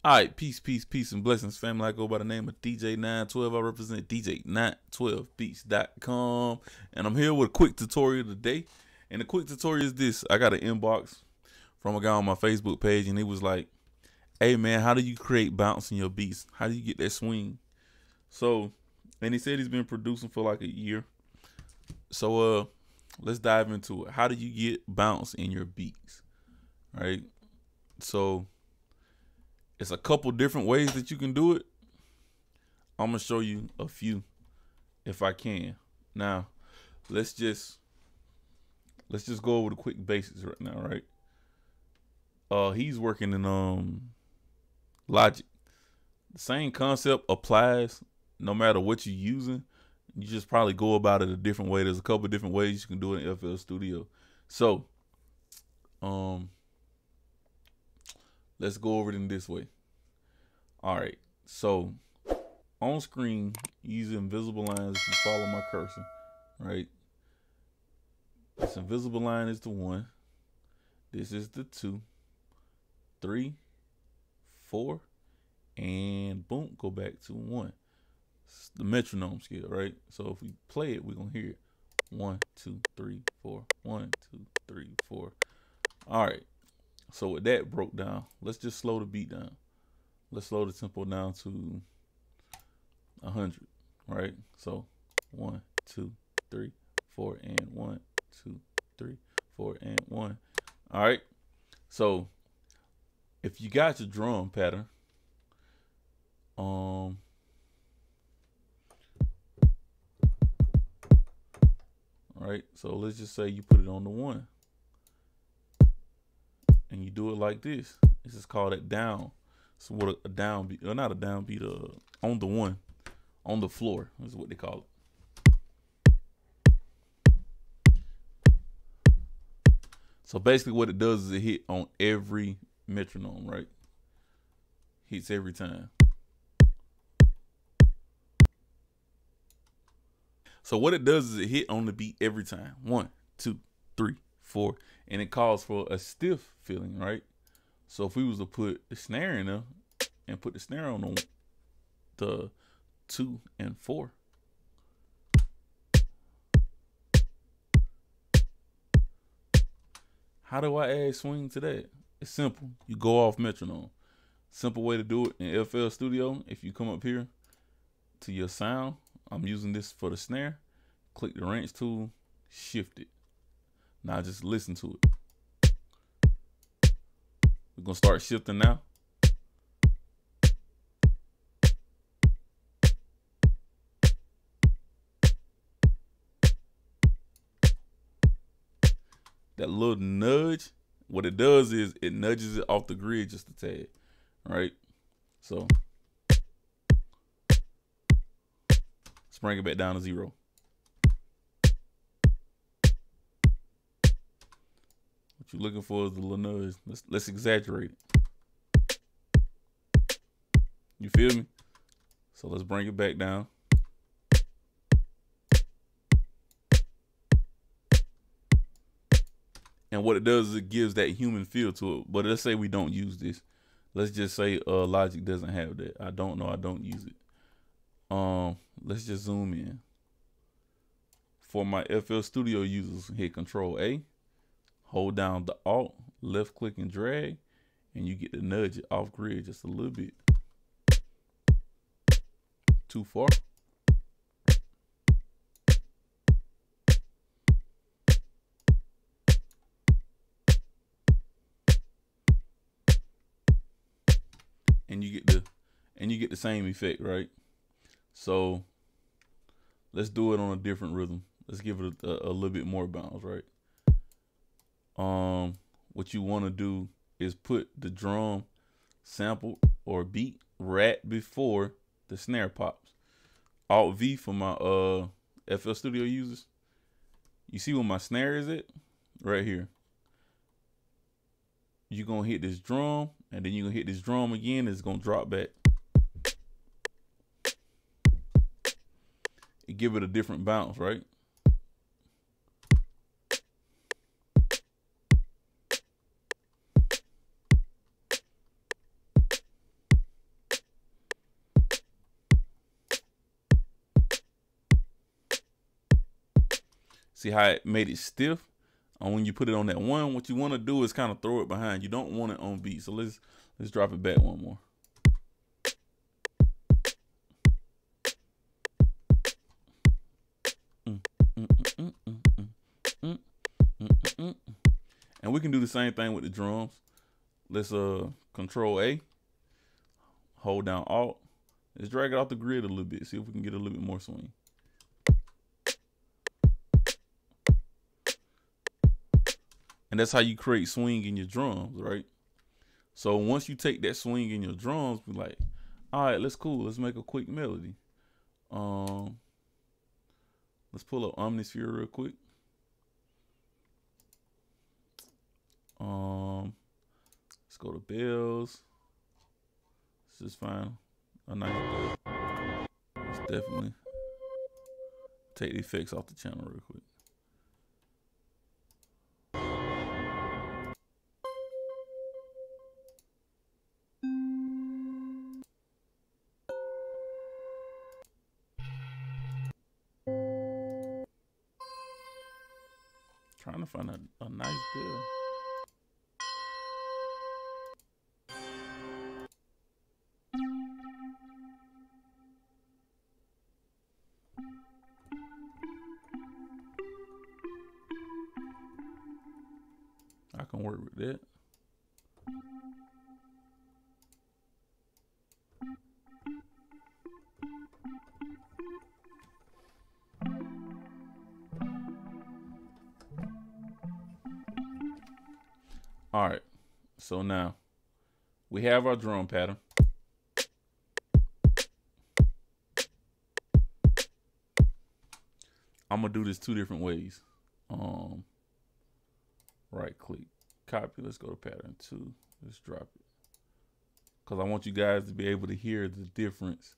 All right, peace, and blessings, family. I go by the name of DJ912. I represent DJ912beats.com, and I'm here with a quick tutorial today. And the quick tutorial is this: I got an inbox from a guy on my Facebook page, and he was like, "Hey man, how do you create bounce in your beats? How do you get that swing?" So, and he said he's been producing for like a year. So, let's dive into it. How do you get bounce in your beats? Right. So, it's a couple different ways that you can do it. I'm gonna show you a few if I can. Now, let's just go over the quick basics right now, right? He's working in Logic. The same concept applies no matter what you're using. You just probably go about it a different way. There's a couple different ways you can do it in FL Studio. So, let's go over it in this way. All right, so on screen, use invisible lines. If you follow my cursor, right? This invisible line is the 1. This is the 2, 3, 4, and boom, go back to 1. It's the metronome scale, right? So if we play it, we're gonna hear it. 1, 2, 3, 4. 1, 2, 3, 4. All right. So with that broke down, let's just slow the beat down. Let's slow the tempo down to 100, right? So 1, 2, 3, 4, and 1, 2, 3, 4, and 1. All right. So if you got your drum pattern, all right. So let's just say you put it on the 1, and you do it like this. This is called a down. So what a downbeat, or not a downbeat, on the 1, on the floor is what they call it. So basically what it does is it hit on every metronome, right? Hits every time. So what it does is it hit on the beat every time. 1, 2, 3, 4, and it calls for a stiff feeling, right? So if we was to put the snare in there and put the snare on the 2 and 4, how do I add swing to that? It's simple. You go off metronome. Simple way to do it in FL Studio. If you come up here to your sound, I'm using this for the snare. Click the wrench tool, shift it. Now just listen to it. We're gonna start shifting now. That little nudge, what it does is it nudges it off the grid just a tad, right? So let's bring it back down to 0. What you're looking for is the little nudge. Let's exaggerate it. You feel me? So let's bring it back down. And what it does is it gives that human feel to it. But let's say we don't use this. Let's just say Logic doesn't have that. I don't know. I don't use it. Let's just zoom in. For my FL Studio users, hit Control A, hold down the Alt, left click and drag, and you get to nudge it off grid just a little bit. Too far. And you get the same effect, right? So let's do it on a different rhythm. Let's give it a little bit more bounce, right? What you want to do is put the drum sample or beat right before the snare pops. Alt V for my FL Studio users. You see where my snare is at? Right here. You're gonna hit this drum, and then you're gonna hit this drum again, it's gonna drop back. It give it a different bounce, right? See how it made it stiff? And when you put it on that one, what you want to do is kind of throw it behind. You don't want it on beat. So let's drop it back one more. And we can do the same thing with the drums. Let's Control A, hold down Alt. Let's drag it off the grid a little bit. See if we can get a little bit more swing. And that's how you create swing in your drums, right? So once you take that swing in your drums, be like, all right, let's make a quick melody. Let's pull up Omnisphere real quick. Let's go to bells. This is fine. A nice. Let's definitely take the effects off the channel real quick. Trying to find a nice bell. I can work with that. All right, so now we have our drum pattern. I'm gonna do this two different ways. Right click, copy. Let's go to pattern 2. Let's drop it, because I want you guys to be able to hear the difference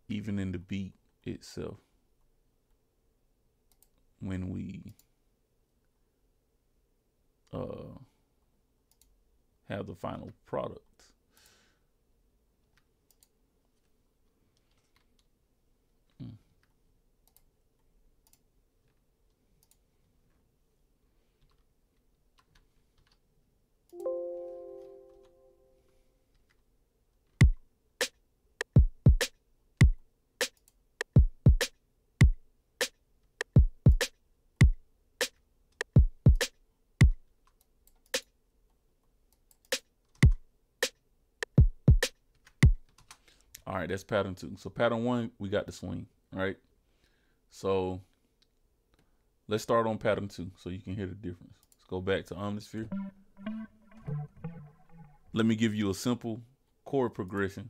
even in the beat itself when we have the final product. All right, that's pattern 2. So pattern 1, we got the swing, right? So let's start on pattern 2 so you can hear the difference. Let's go back to Omnisphere. Let me give you a simple chord progression,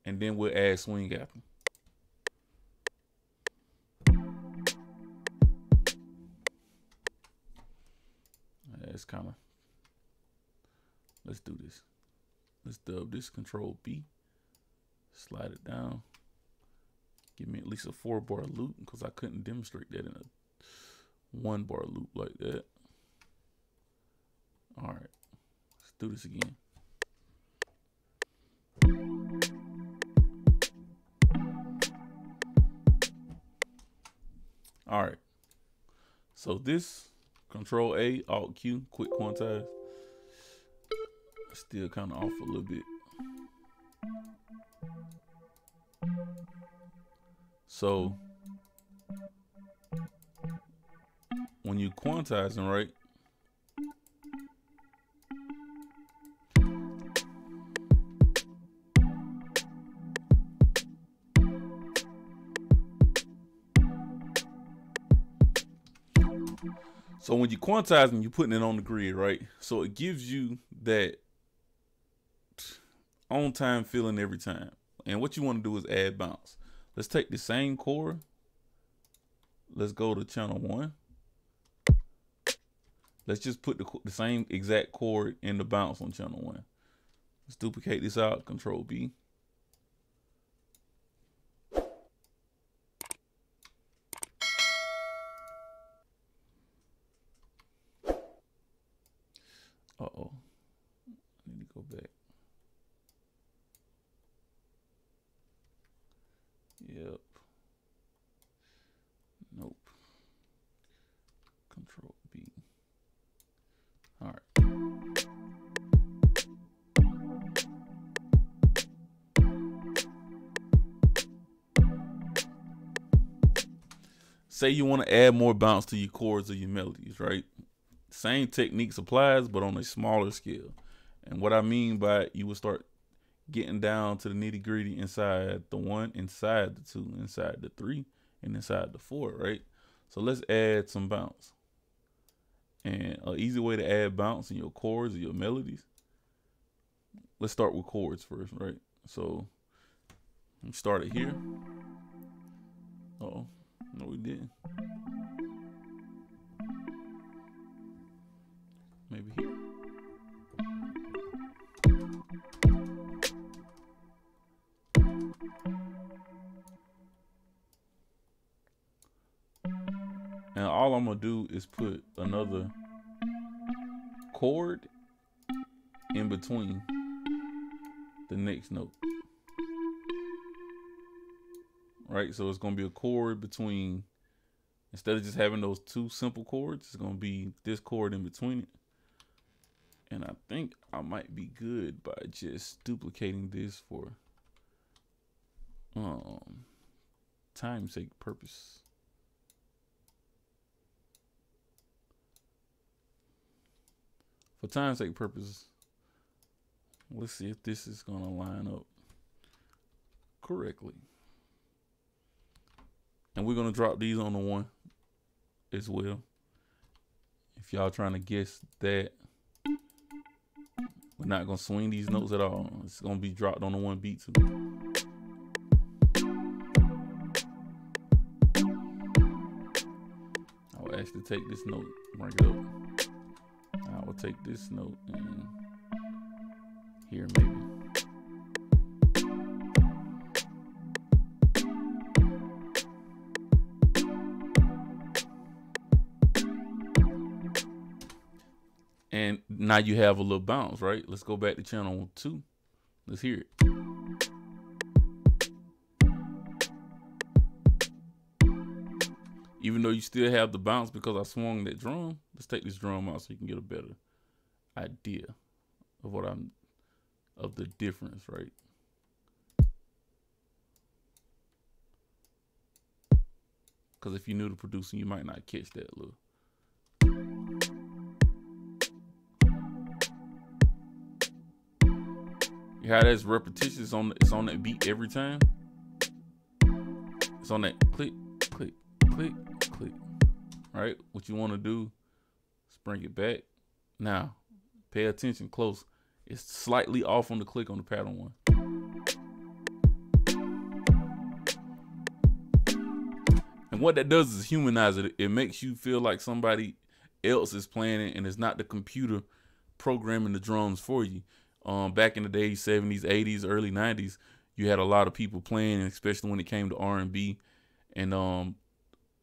and then we'll add swing after. It's kind of, let's do this. Let's dub this Control B, slide it down. Give me at least a 4-bar loop, because I couldn't demonstrate that in a 1-bar loop like that. All right, let's do this again. All right, so this Control A, Alt Q, quick quantize. Still kind of off a little bit. So when you quantizing, right, so when you quantizing, you're putting it on the grid, right? So it gives you that on time feeling every time. And what you want to do is add bounce. Let's take the same chord. Let's go to channel 1. Let's just put the same exact chord in the bounce on channel 1. Let's duplicate this out, Control B. Uh-oh, I need to go back. Yep. say you want to add more bounce to your chords or your melodies, right? Same techniques applies, but on a smaller scale. And what I mean by it, you will start getting down to the nitty gritty inside the 1, inside the 2, inside the 3, and inside the 4, right? So let's add some bounce. And an easy way to add bounce in your chords or your melodies, let's start with chords first, right? So we start it here. Uh-oh, no we didn't. Maybe here. And all I'm gonna do is put another chord in between the next note. Right, so it's gonna be a chord between, instead of just having those 2 simple chords, it's gonna be this chord in between it. And I think I might be good by just duplicating this for time's sake purpose. For time's sake purpose, let's see if this is gonna line up correctly. And we're gonna drop these on the 1 as well. If y'all trying to guess that, we're not gonna swing these notes at all. It's gonna be dropped on the 1 beat too. I will actually take this note, bring it up. I will take this note and here maybe. And now you have a little bounce, right? Let's go back to channel 2. Let's hear it. Even though you still have the bounce because I swung that drum, let's take this drum out so you can get a better idea of of the difference, right? Because if you're new to producing, you might not catch that little. You hear how that's repetitious? It's on that beat every time. It's on that click, click, click, click. Right? What you want to do is bring it back. Now, pay attention close. It's slightly off on the click on the pattern 1. And what that does is humanize it. It makes you feel like somebody else is playing it and it's not the computer programming the drums for you. Back in the days, 70s, 80s, early 90s, you had a lot of people playing, especially when it came to R&B. And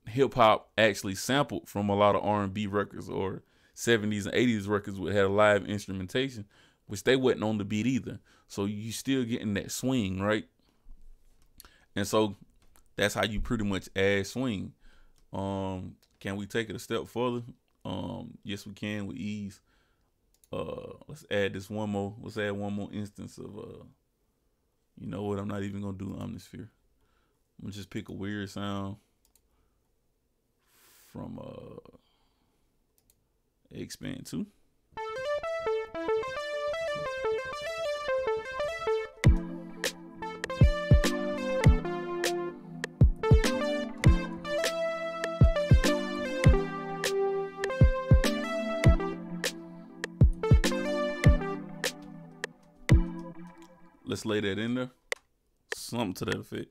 hip hop actually sampled from a lot of R&B records, or 70s and 80s records that had a live instrumentation, which they wasn't on the beat either. So you still getting that swing, right? And so that's how you pretty much add swing. Can we take it a step further? Yes, we can with ease. Let's add this one more. Let's add one more instance of you know what? I'm not even gonna do Omnisphere. I'm gonna just pick a weird sound from Expand 2. Let's lay that in there. Something to that effect.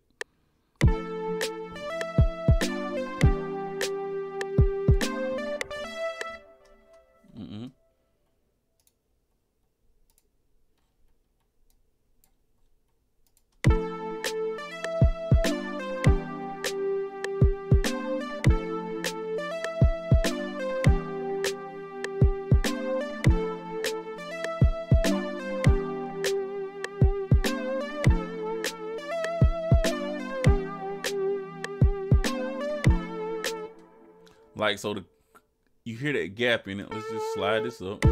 Like, so you hear that gap in it. Let's just slide this up.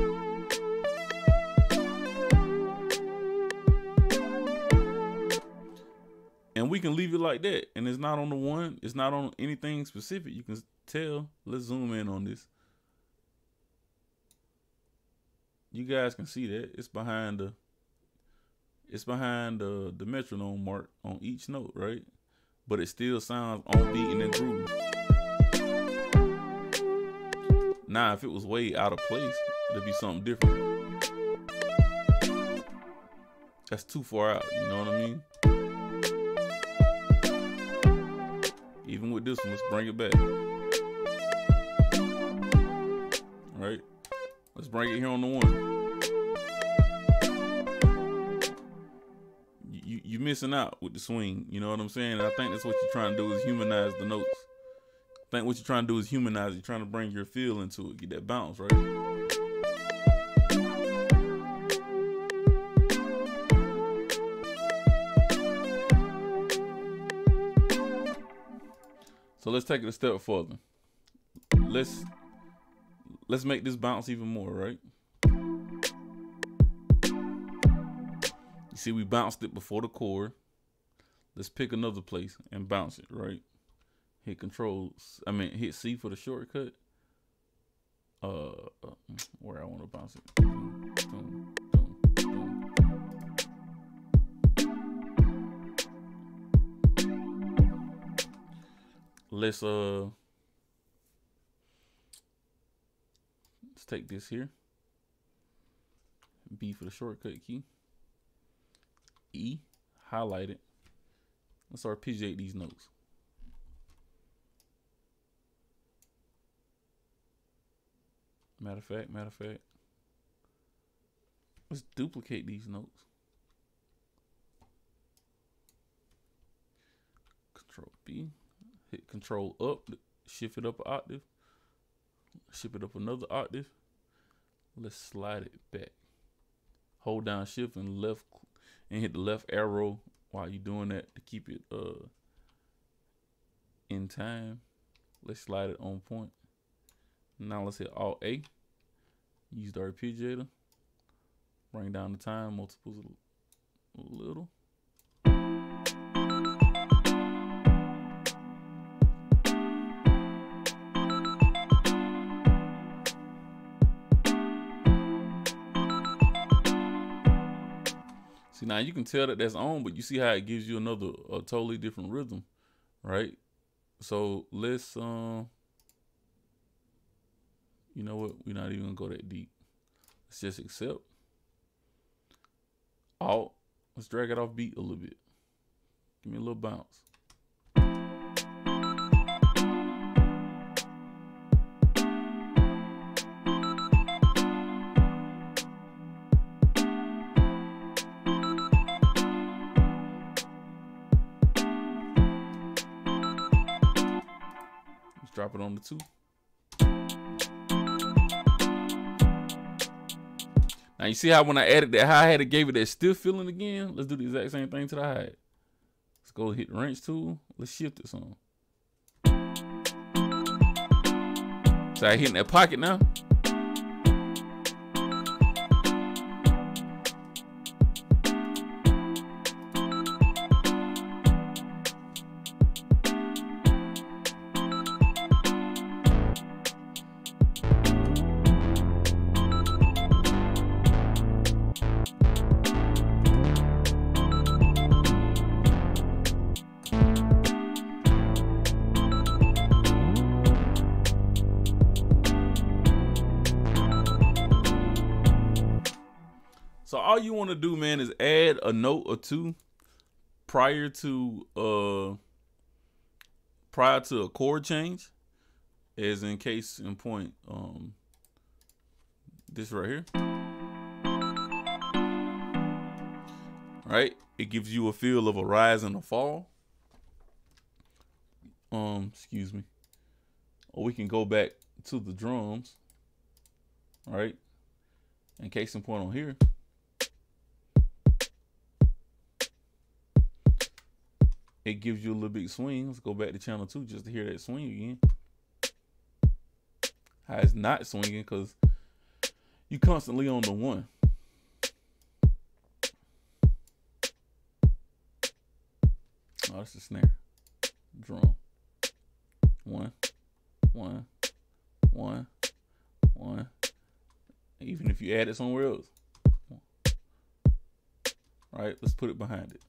And And we can leave it like that. And it's not on the one. It's not on anything specific. You can tell. Let's zoom in on this. You guys can see that. It's behind the metronome mark on each note, right? But it still sounds on beat and in groove. Now, if it was way out of place, it'd be something different. That's too far out, you know what I mean? Even with this one, let's bring it back. All right, let's bring it here on the one. You're missing out with the swing, you know what I'm saying? And I think that's what you're trying to do is humanize the notes. I think what you're trying to do is humanize it. You're trying to bring your feel into it, get that bounce, right? So let's take it a step further. Let's make this bounce even more, right? You see, we bounced it before the chord. Let's pick another place and bounce it, right? Hit hit C for the shortcut. Where I want to bounce it. Let's take this here. B for the shortcut key. E, highlight it. Let's arpeggiate these notes. Matter of fact, let's duplicate these notes. Control B, hit Control up, shift it up an octave, shift it up another octave. Let's slide it back. Hold down Shift and hit the left arrow while you're doing that to keep it in time. Let's slide it on point. Now let's hit Alt A. Use the arpeggiator. Bring down the time multiples a little. See, now you can tell that that's on, but you see how it gives you a totally different rhythm, right? So let's you know what? We're not even gonna go that deep. Let's just accept. Alt. Let's drag it off beat a little bit. Give me a little bounce. Let's drop it on the 2. Now you see how when I added that hi-hat, it gave it that stiff feeling again? Let's do the exact same thing to the hi-hat. Let's go hit the wrench tool. Let's shift this on. So I hitting that pocket now. So all you want to do, man, is add a note or two prior to a chord change, as in case in point, this right here. Right? It gives you a feel of a rise and a fall. Excuse me. Or we can go back to the drums. All right? In case in point on here. It gives you a little big swing. Let's go back to channel 2 just to hear that swing again. How it's not swinging because you constantly on the 1. No, it's the snare. Drum. 1, 1, 1, 1. Even if you add it somewhere else. All right, let's put it behind it.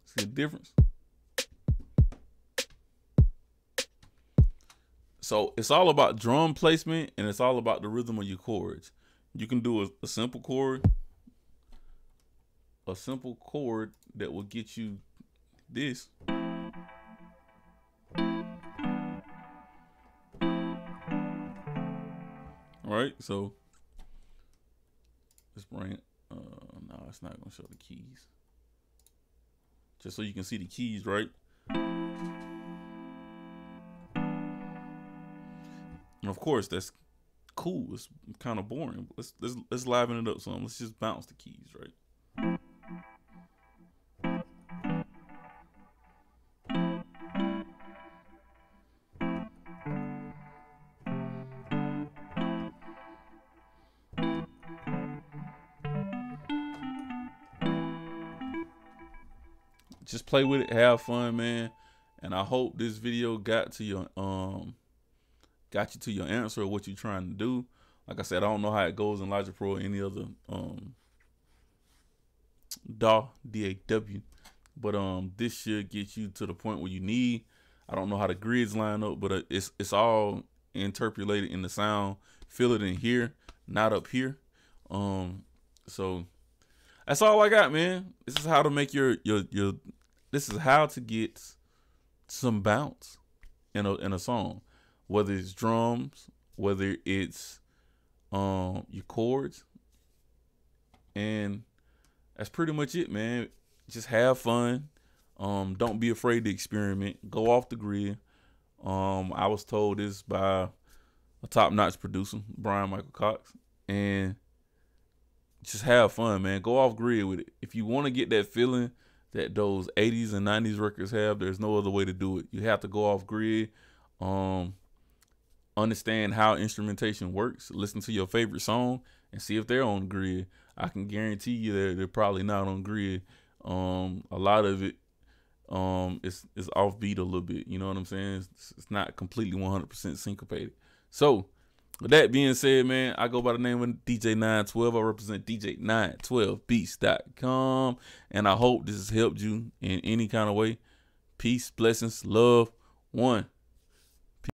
See the difference? So it's all about drum placement, and it's all about the rhythm of your chords. You can do a simple chord. A simple chord that will get you this. All right, so let's bring it. No, it's not gonna show the keys. Just so you can see the keys, right? And of course, that's cool. It's kind of boring. Let's liven it up some. Let's just bounce the keys, right? Just play with it, have fun, man. And I hope this video got you to your answer of what you're trying to do. Like I said, I don't know how it goes in Logic Pro or any other DAW, D-A-W. But this should get you to the point where you need. I don't know how the grids line up, but it's all interpolated in the sound. Feel it in here, not up here. So that's all I got, man. This is how to make this is how to get some bounce in a song, whether it's drums, whether it's your chords, and that's pretty much it, man. Just have fun. Don't be afraid to experiment. Go off the grid. I was told this by a top-notch producer, Brian Michael Cox, and just have fun, man. Go off grid with it. If you want to get that feeling that those 80s and 90s records have, there's no other way to do it. You have to go off grid. Understand how instrumentation works. Listen to your favorite song and see if they're on grid. I can guarantee you they're probably not on grid. A lot of it is offbeat a little bit. You know what I'm saying? It's not completely 100% syncopated. So with that being said, man, I go by the name of DJ 912. I represent DJ912beats.com, and I hope this has helped you in any kind of way. Peace, blessings, love. 1.